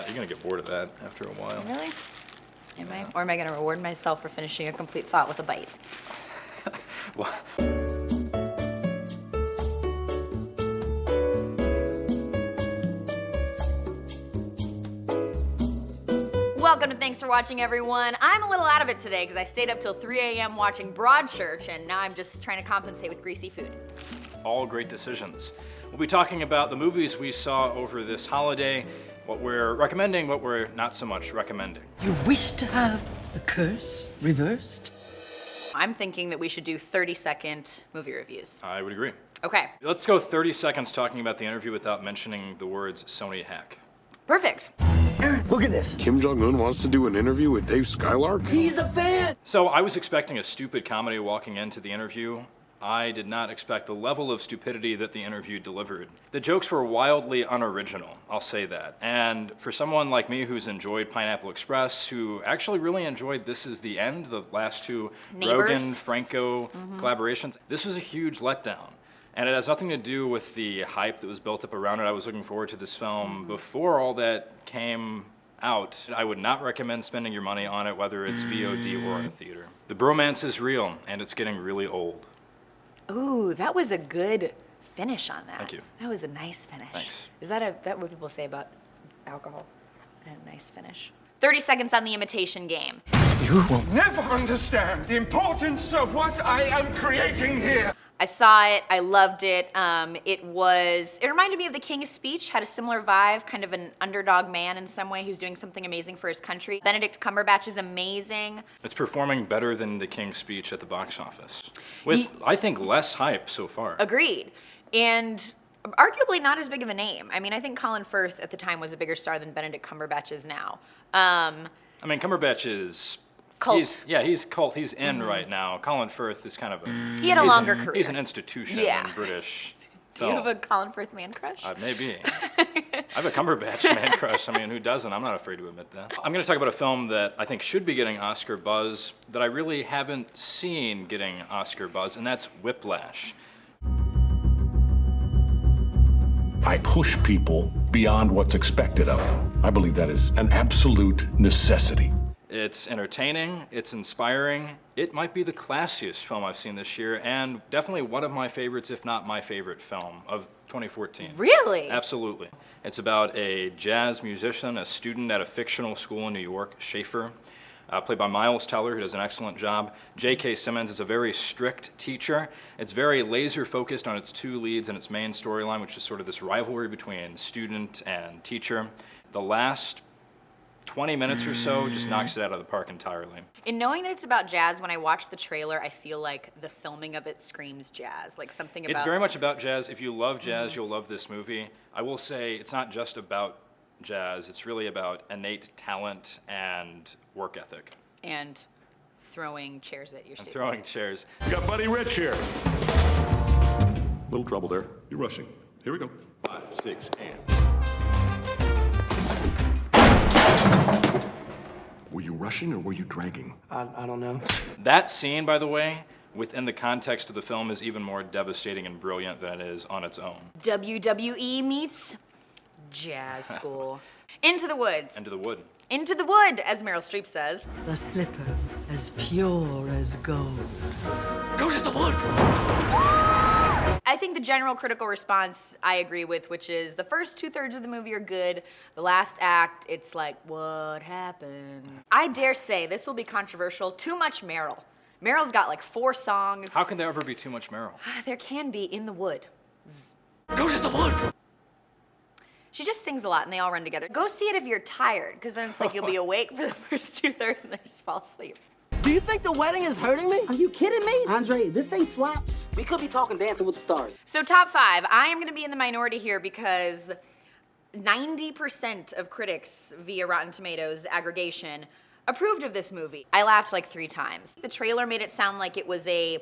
You're gonna get bored of that after a while. Really? Am I? Or am I gonna reward myself for finishing a complete thought with a bite? Well, Welcome to Thanks for Watching, everyone. I'm a little out of it today because I stayed up till 3 a.m. watching Broadchurch, and now I'm just trying to compensate with greasy food. all great decisions. We'll be talking about the movies we saw over this holiday, what we're recommending, what we're not so much recommending. You wish to have the curse reversed? I'm thinking that we should do 30-second movie reviews. I would agree. Okay, Let's go 30 seconds talking about the interview without mentioning the words Sony hack. perfect. Look at this. Kim Jong-un wants to do an interview with Dave Skylark? He's a fan. So I was expecting a stupid comedy walking into the interview. I did not expect the level of stupidity that the interview delivered. The jokes were wildly unoriginal, I'll say that. And for someone like me who's enjoyed Pineapple Express, who actually really enjoyed This Is the End, the last two Neighbors. Rogen-Franco collaborations, this was a huge letdown. And it has nothing to do with the hype that was built up around it. I was looking forward to this film before all that came out. I would not recommend spending your money on it, whether it's VOD or in a theater. The bromance is real, and it's getting really old. Ooh, that was a good finish on that. Thank you. That was a nice finish. Thanks. Is that what people say about alcohol? A nice finish. 30 seconds on the Imitation Game. You will Never understand the importance of what I am creating here. I saw it, I loved it. It reminded me of The King's Speech, had a similar vibe, kind of an underdog man in some way who's doing something amazing for his country. Benedict Cumberbatch is amazing. It's performing better than The King's Speech at the box office, with, I think, less hype so far. Agreed. And arguably not as big of a name. I mean, I think Colin Firth at the time was a bigger star than Benedict Cumberbatch is now. I mean, Cumberbatch is... Cult. He's cult. He's in right now. Colin Firth is kind of a... He had a longer career. He's an institution Yeah. in British. Do you have a Colin Firth man crush? Maybe. I have a Cumberbatch man crush. I mean, who doesn't? I'm not afraid to admit that. I'm going to talk about a film that I think should be getting Oscar buzz that I really haven't seen getting Oscar buzz, and that's Whiplash. I push people beyond what's expected of them. I believe that is an absolute necessity. It's entertaining, it's inspiring. It might be the classiest film I've seen this year, and definitely one of my favorites, if not my favorite film of 2014. Really? Absolutely. It's about a jazz musician, a student at a fictional school in New York, Schaefer, played by Miles Teller, who does an excellent job. J.K. Simmons is a very strict teacher. It's very laser focused on its two leads and its main storyline, which is sort of this rivalry between student and teacher. The last 20 minutes or so just knocks it out of the park entirely. In knowing that it's about jazz, when I watch the trailer, I feel like the filming of it screams jazz. Like something about... It's very much about jazz. If you love jazz, you'll love this movie. I will say it's not just about jazz. It's really about innate talent and work ethic. And throwing chairs at your students. Throwing chairs. We got Buddy Rich here. Little trouble there. You're rushing. Here we go. 5, 6, and... Were you rushing or were you dragging? I don't know. That scene, by the way, within the context of the film is even more devastating and brilliant than it is on its own. WWE meets jazz school. Into the woods. Into the wood. Into the wood, as Meryl Streep says. The slipper as pure as gold. Go to the wood. I think the general critical response I agree with, which is the first 2/3 of the movie are good. The last act, it's like, what happened? I dare say, this will be controversial, too much Meryl. Meryl's got like 4 songs. How can there ever be too much Meryl? There can be in the wood. Go to the wood. She just sings a lot and they all run together. Go see it if you're tired, because then it's like you'll be awake for the first 2/3 and then just fall asleep. Do you think the wedding is hurting me? Are you kidding me? Andre, this thing flops. We could be talking Dancing with the Stars. So top 5, I am gonna be in the minority here because 90% of critics via Rotten Tomatoes aggregation approved of this movie. I laughed like 3 times. The trailer made it sound like it was a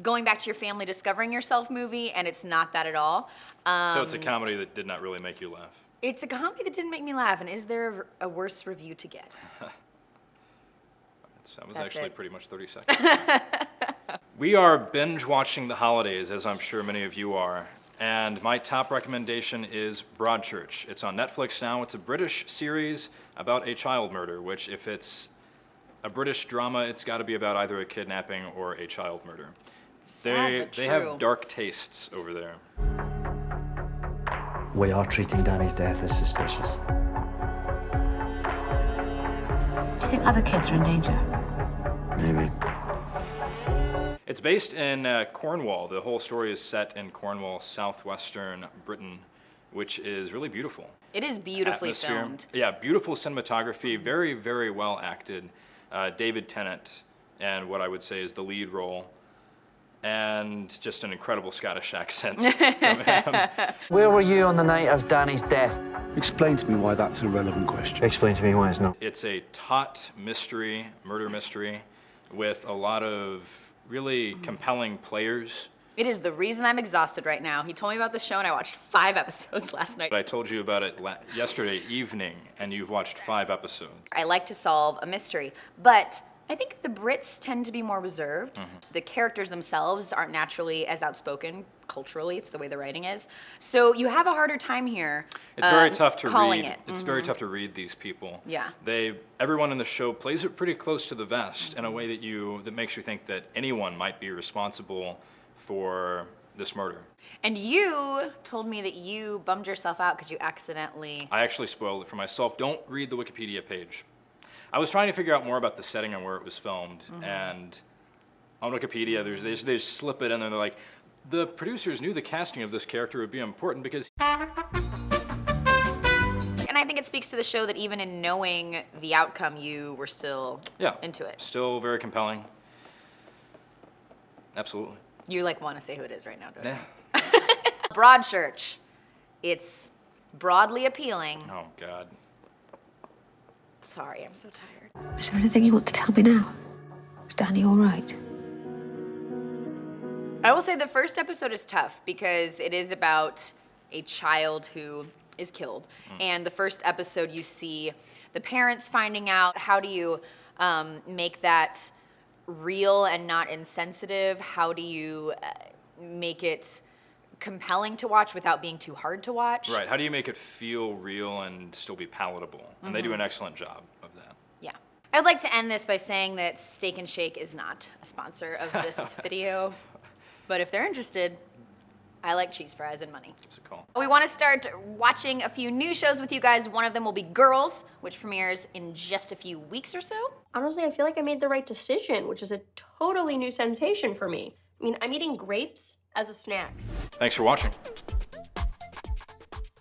going back to your family, discovering yourself movie, and it's not that at all. So it's a comedy that did not really make you laugh. It's a comedy that didn't make me laugh, and is there a worse review to get? That was That's actually it. pretty much 30 seconds. We are binge watching the holidays, as I'm sure many of you are. And my top recommendation is Broadchurch. It's on Netflix now. It's a British series about a child murder, which if it's a British drama, it's got to be about either a kidnapping or a child murder. Sad, but They true. have dark tastes over there. We are treating Danny's death as suspicious. Do you think other kids are in danger? Maybe. It's based in Cornwall. The whole story is set in Cornwall, southwestern Britain, which is really beautiful. It is beautifully Atmosphere. filmed. Yeah, beautiful cinematography, very, very well acted. David Tennant, and what I would say is the lead role, and just an incredible Scottish accent from him. Where were you on the night of Danny's death? Explain to me why that's a relevant question. Explain to me why it's not. It's a taut mystery, murder mystery, with a lot of really compelling players. It is the reason I'm exhausted right now. He told me about the show and I watched 5 episodes last night. I told you about it yesterday evening, and you've watched 5 episodes. I like to solve a mystery, but I think the Brits tend to be more reserved. The characters themselves aren't naturally as outspoken culturally. It's the way the writing is. So you have a harder time here. It's very tough to calling read. it. It's very tough to read these people. Yeah. Everyone in the show plays it pretty close to the vest in a way that makes you think that anyone might be responsible for this murder. And you told me that you bummed yourself out because you accidentally... I actually spoiled it for myself. Don't read the Wikipedia page. I was trying to figure out more about the setting and where it was filmed, and on Wikipedia, they just slip it in there. They're like, the producers knew the casting of this character would be important because... And I think it speaks to the show that even in knowing the outcome, you were still into it. Still very compelling. Absolutely. You want to say who it is right now, don't you? Yeah. Broadchurch. It's broadly appealing. Oh, God. Sorry, I'm so tired. Is there anything you want to tell me now? Is Danny all right? I will say the first episode is tough because it is about a child who is killed. And the first episode you see the parents finding out. How do you make that real and not insensitive? How do you make it compelling to watch without being too hard to watch? Right. How do you make it feel real and still be palatable? And they do an excellent job of that. Yeah. I would like to end this by saying that Steak and Shake is not a sponsor of this video. But if they're interested, I like cheese fries and money. It's a call. We want to start watching a few new shows with you guys. One of them will be Girls, which premieres in just a few weeks or so. Honestly, I feel like I made the right decision, which is a totally new sensation for me. I mean, I'm eating grapes as a snack. Thanks for watching.